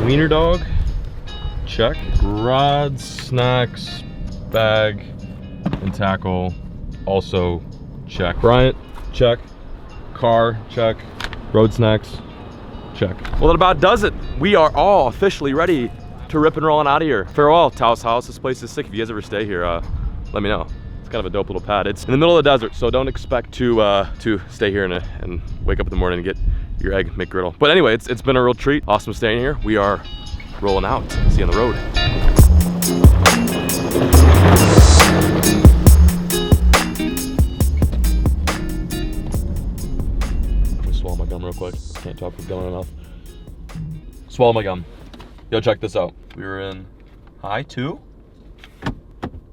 Wiener dog, check. Rods, snacks, bag, and tackle, also check. Bryant, check. Car, check. Road snacks, check. Well, that about does it. We are all officially ready to rip and roll on out of here. Farewell, Taos House. This place is sick. If you guys ever stay here, let me know. It's kind of a dope little pad. It's in the middle of the desert, so don't expect to stay here and wake up in the morning and get your egg McGriddle. But anyway, it's been a real treat. Awesome staying here. We are rolling out. See you on the road. Swallow my gum real quick. Can't talk with gum in my mouth. Swallow my gum. Yo, check this out. We were in high 2.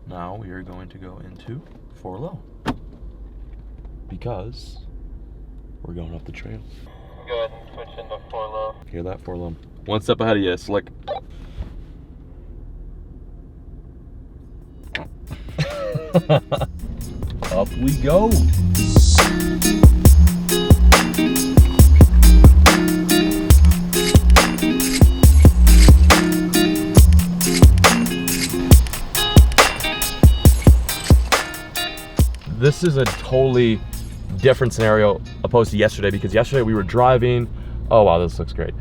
Now we are going to go into 4 low. Because we're going up the trail. Go ahead and switch into 4 low. Hear that? 4 low. One step ahead of you, slick. Up we go. This is a totally different scenario opposed to yesterday, because yesterday we were driving. Oh wow, this looks great.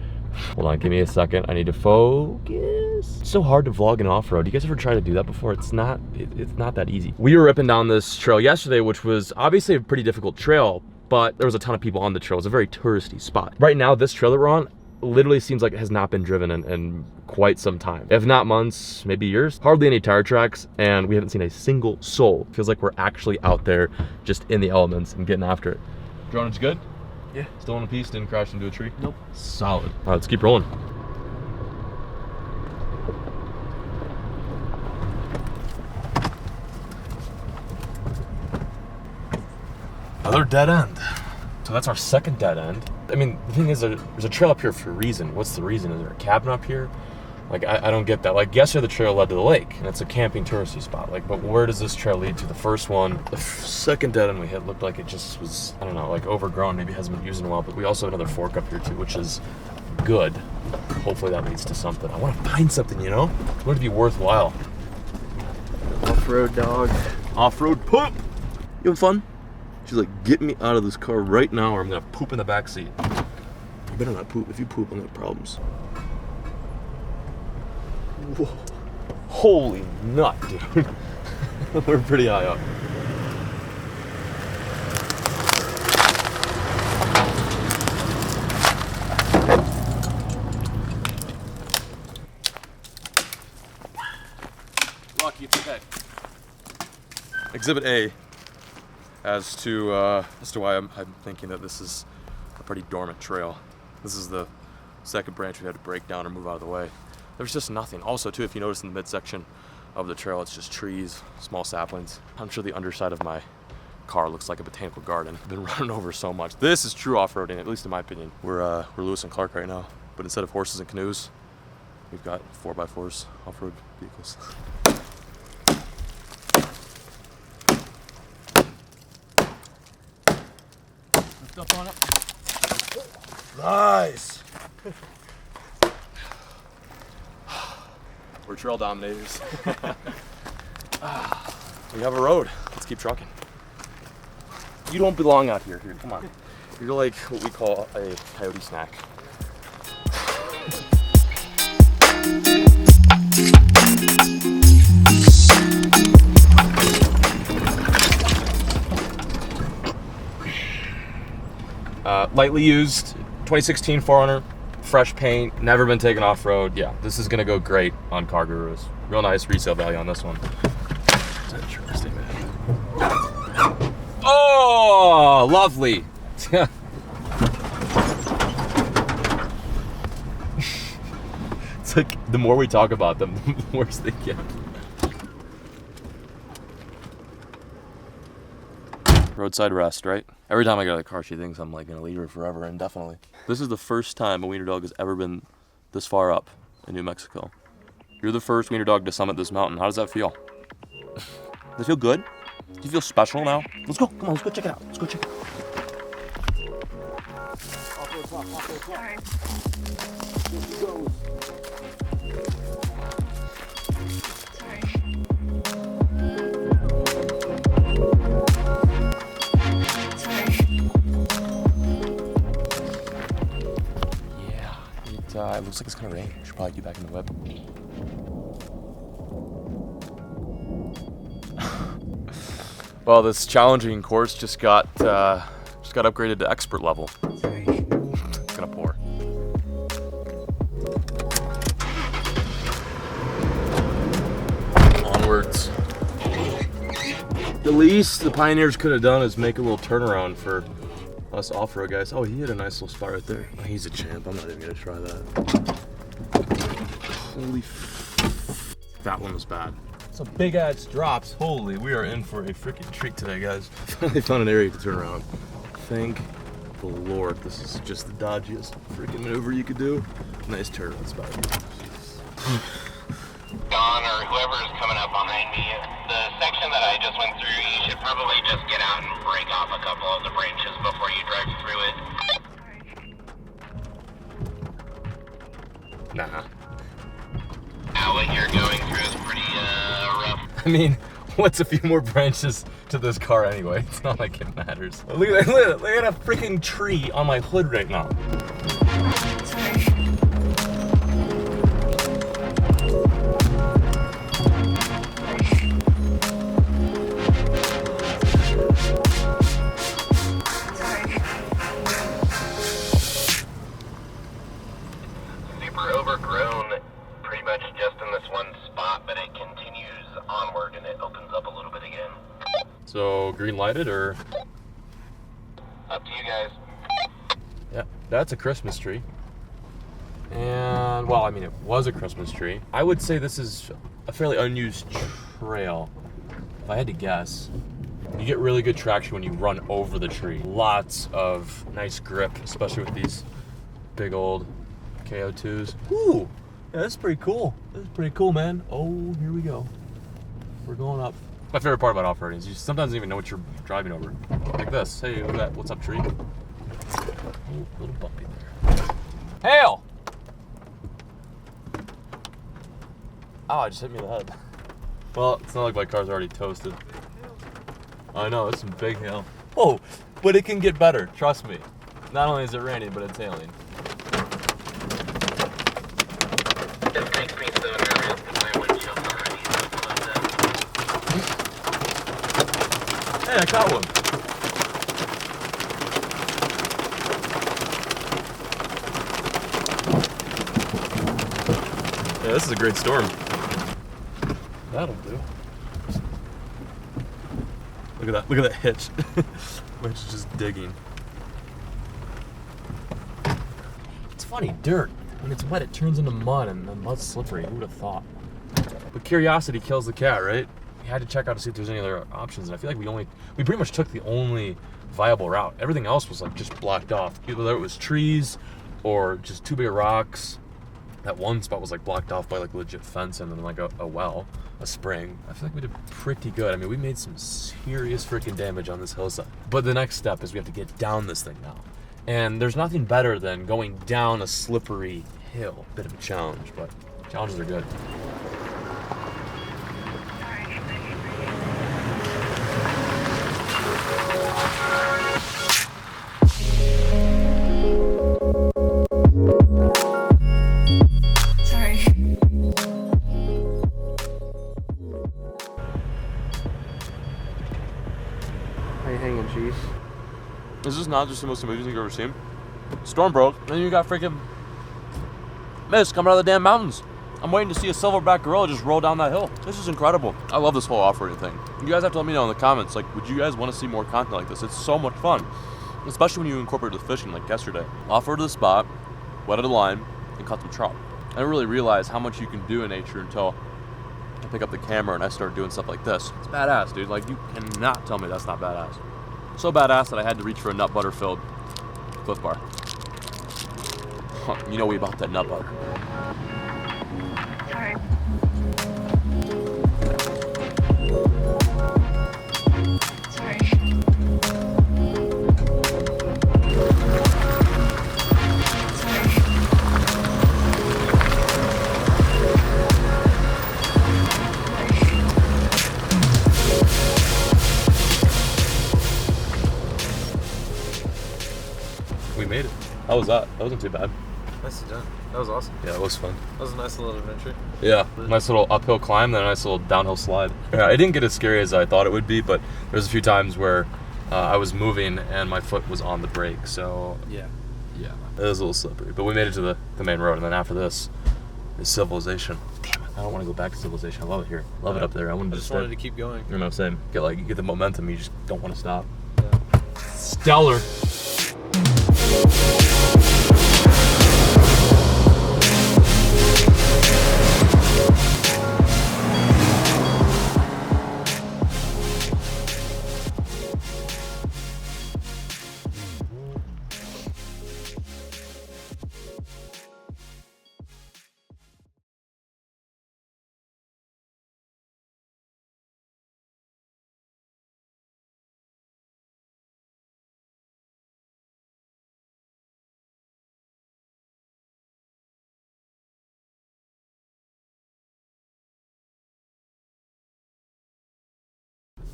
Hold on, give me a second. I need to focus. It's so hard to vlog in off-road. You guys ever try to do that before? It's not that easy. We were ripping down this trail yesterday, which was obviously a pretty difficult trail, but there was a ton of people on the trail. It was a very touristy spot. Right now, this trail that we're on literally seems like it has not been driven in quite some time. If not months, maybe years. Hardly any tire tracks, and we haven't seen a single soul. Feels like we're actually out there just in the elements and getting after it. Drone, it's good? Yeah. Still in one piece, didn't crash into a tree? Nope. Solid. All right, let's keep rolling. Another dead end. So that's our second dead end. I mean, the thing is, there's a trail up here for a reason. What's the reason? Is there a cabin up here? Like, I don't get that. Like, yesterday the trail led to the lake, and it's a camping touristy spot. Like, but where does this trail lead to? The first one, the second dead end we hit looked like it just was, I don't know, like overgrown. Maybe hasn't been used in a while, but we also have another fork up here too, which is good. Hopefully that leads to something. I want to find something, you know? I want it to be worthwhile. Off-road dog. Off-road poop! You having fun? She's like, get me out of this car right now or I'm gonna poop in the back seat. You better not poop. If you poop, I'm gonna have problems. Whoa. Holy nut, dude. We're pretty high up. Lucky, it's okay. Exhibit A as to why I'm thinking that this is a pretty dormant trail. This is the second branch we had to break down or move out of the way. There's just nothing. Also, too, if you notice in the midsection of the trail, it's just trees, small saplings. I'm sure the underside of my car looks like a botanical garden. I've been running over so much. This is true off-roading, at least in my opinion. We're Lewis and Clark right now, but instead of horses and canoes, we've got 4x4s, off-road vehicles. Lift up on it. Nice. We're trail dominators. We have a road. Let's keep trucking. You don't belong out here. Here, come on. You're like what we call a coyote snack. Lightly used 2016 4Runner. Fresh paint, never been taken off-road. Yeah, this is gonna go great on Car Gurus. Real nice resale value on this one. It's interesting, man. Oh, lovely. It's like the more we talk about them, the worse they get. Roadside rest, right? Every time I get out of the car, she thinks I'm like gonna leave her forever, indefinitely. This is the first time a wiener dog has ever been this far up in New Mexico. You're the first wiener dog to summit this mountain. How does that feel? Does it feel good? Do you feel special now? Let's go, come on, let's go check it out. Let's go check it out. Off-road top, off-road top. Here she goes. looks like it's gonna rain. Should probably get back in the whip. Well, this challenging course just got upgraded to expert level. It's gonna pour. Onwards. The least the Pioneers could have done is make a little turnaround for us off-road guys. Oh, he had a nice little spot right there. Oh, he's a champ. I'm not even gonna try that. Holy that one was bad. Some big ass drops. Holy, we are in for a freaking treat today, guys. Finally found an area to turn around. Thank the Lord. This is just the dodgiest freaking maneuver you could do. Nice turnaround spot. Don or whoever is coming up behind me, the section that I just went through, you should probably just get out and break off a couple of the branches before you drive through it. Nah. What you're going through is pretty rough. I mean, what's a few more branches to this car anyway? It's not like it matters. Look at that, look at a freaking tree on my hood right now. Super overgrown, pretty much just in this one spot, but it continues onward and it opens up a little bit again. So, green lighted or? Up to you guys. Yeah, that's a Christmas tree. And, well, I mean, it was a Christmas tree. I would say this is a fairly unused trail. If I had to guess, you get really good traction when you run over the tree. Lots of nice grip, especially with these big old KO2s. Ooh, yeah, that's pretty cool. That's pretty cool, man. Oh, here we go. We're going up. My favorite part about off-roading is you sometimes don't even know what you're driving over. Like this. Hey, look at that. What's up, tree? Oh, little bumpy there. Hail! Oh, it just hit me in the head. Well, it's not like my car's already toasted. I know, it's some big hail. Oh, but it can get better, trust me. Not only is it raining, but it's hailing. This makes me so nervous because my windshield already Hey, I caught one. Yeah, this is a great storm. That'll do. Look at that hitch. Which is just digging. It's funny, dirt. When it's wet, it turns into mud, and the mud's slippery. Who would have thought? But curiosity kills the cat, right? We had to check out to see if there's any other options, and I feel like we pretty much took the only viable route. Everything else was like just blocked off. Either it was trees or just too big of rocks. That one spot was like blocked off by like legit fence and then like a well, a spring. I feel like we did pretty good. I mean, we made some serious freaking damage on this hillside. But the next step is we have to get down this thing now. And there's nothing better than going down a slippery hill. Bit of a challenge, but challenges are good. Is this not just the most amazing thing you've ever seen? Storm broke, and then you got freaking mist coming out of the damn mountains. I'm waiting to see a silverback gorilla just roll down that hill. This is incredible. I love this whole off-roading thing. You guys have to let me know in the comments, like, would you guys want to see more content like this? It's so much fun, especially when you incorporate the fishing like yesterday. Off-road to the spot, wetted a line, and caught some trout. I didn't really realize how much you can do in nature until I pick up the camera and I start doing stuff like this. It's badass, dude. Like, you cannot tell me that's not badass. So badass that I had to reach for a nut butter filled Cliff Bar. You know we about that nut butter. Sorry. We made it. How was that? That wasn't too bad. Nicely done. That was awesome. Yeah, it was fun. That was a nice little adventure. Yeah, nice little uphill climb, then a nice little downhill slide. Yeah, it didn't get as scary as I thought it would be, but there's a few times where I was moving and my foot was on the brake, so Yeah. yeah, it was a little slippery. But we made it to the main road, and then after this is Civilization. Damn it, I don't want to go back to Civilization. I love it here. Love it up there. I wanted I to just stay. wanted to keep going. You know what I'm saying? Get the momentum. You just don't want to stop. Yeah. Stellar.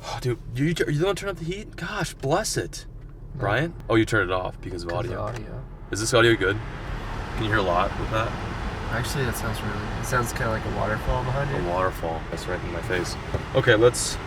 Oh, dude, you don't turn up the heat? Gosh, bless it. Bryant? Oh, you turned it off because of audio. Is this audio good? Can you hear a lot with that? Actually, that sounds really. It sounds kind of like a waterfall behind A you. waterfall. That's right in my face. Okay, let's